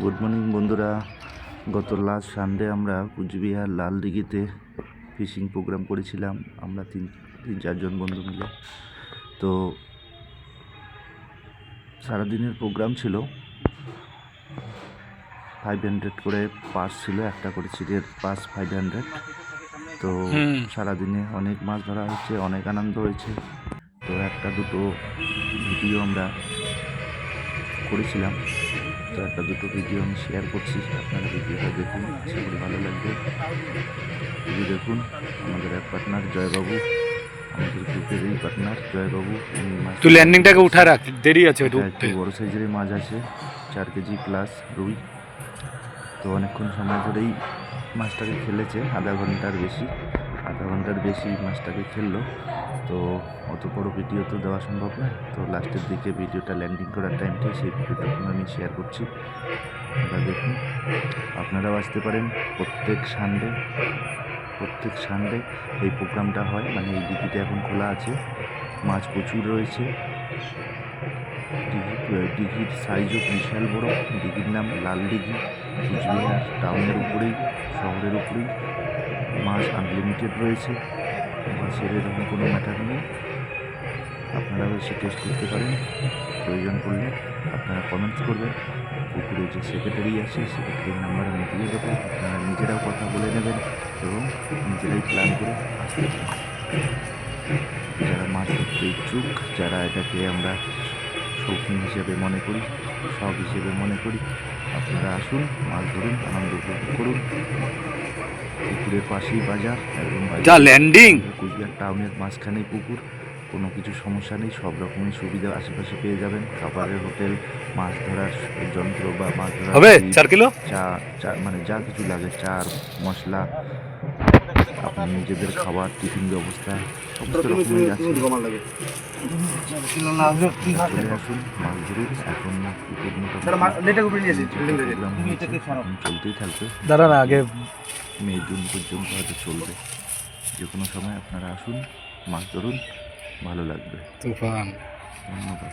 Good morning বন্ধুরা। গত last Sunday আমরা কুচবিহার লাল দিঘিতে ফিশিং প্রোগ্রাম করেছিলাম আমরা তিন চারজন বন্ধু মিলে। তো সারাদিনের প্রোগ্রাম ছিল, 500 করে পাস ছিল, একটা করে সিটের পাস 500। তো সারাদিনে অনেক মাছ ধরা হয়েছে, অনেক আনন্দ হয়েছে। তো একটা দুটো ভিডিও আমরা করেছিলাম, তো একটা দুটো ভিডিও আমি শেয়ার করছি, আপনারা ভিডিওটা দেখুন, আশা করি ভালো লাগবে। ভিডিও দেখুন। আমাদের এক পার্টনার জয়বাবু, আমাদের গ্রুপের এই পার্টনার জয়বাবু, তুই ল্যান্ডিংটাকে উঠা রাখ, দেরি আছে একটু বড় সাইজের মাছ আছে, 4 কেজি প্লাস রুই। তো অনেকক্ষণ সময় ধরেই মাছটাকে খেলেছে, আধা ঘন্টার বেশি মাছটাকে খেললো। তো অত বড় ভিডিও তো দেওয়া সম্ভব নয়, তো লাস্টের দিকে ভিডিওটা ল্যান্ডিং করার টাইমটা সেই ভিডিওটা আমি শেয়ার করছি, আপনারা দেখুন। আপনারাও আসতে পারেন। প্রত্যেক সানডে এই প্রোগ্রামটা হয়, মানে এই দিঘিটা এখন খোলা আছে, মাছ প্রচুর রয়েছে। দিঘির সাইজও বিশাল বড়। দিঘির নাম লাল দিঘি, কুচবিহার টাউনের উপরেই, শহরের উপরেই। মাছ আনলিমিটেড রয়েছে, মাছের এরকম কোনো ম্যাটার নেই। আপনারাও এসে টেস্ট করতে পারেন। প্রয়োজন পড়লে আপনারা কমেন্টস করবেন। পুকুরে যে সেক্রেটারি আছে, সেক্রেটারির নাম্বার আমি দিয়ে দেবো, আপনারা নিজেরাও কথা বলে নেবেন এবং নিজেরাই প্ল্যান করে আসতে পারেন। যারা মাছ ধরতে ইচ্ছুক, যারা এটাকে আমরা শৌখিন হিসেবে মনে করি, শখ হিসেবে মনে করি, আপনারা আসুন, মাছ ধরুন, আনন্দ উপভোগ করুন। পুকুরের পাশেই বাজার, একদম ল্যান্ডিং কুচবিহার টাউনের মাঝখানেই পুকুর, কোনো কিছু সমস্যা নেই, সব রকমের সুবিধা আশেপাশে পেয়ে যাবেন। খাবারের হোটেল, মাছ ধরার যন্ত্র বা মাছ ধরার হবে 4 কিলো চা মানে যা কিছু লাগে, চার মশলা, আপনার নিজেদের খাবার, টিফিন ব্যবস্থা সমস্ত রকমের আছে। চলে আসুন, মাছ ধরুন। এখন চলতেই থাকবে, দাঁড়া না আগে মে জুন পর্যন্ত হয়তো চলবে। যে কোনো সময় আপনারা আসুন, মাছ ধরুন, ভালো লাগবে। তুফান। ধন্যবাদ।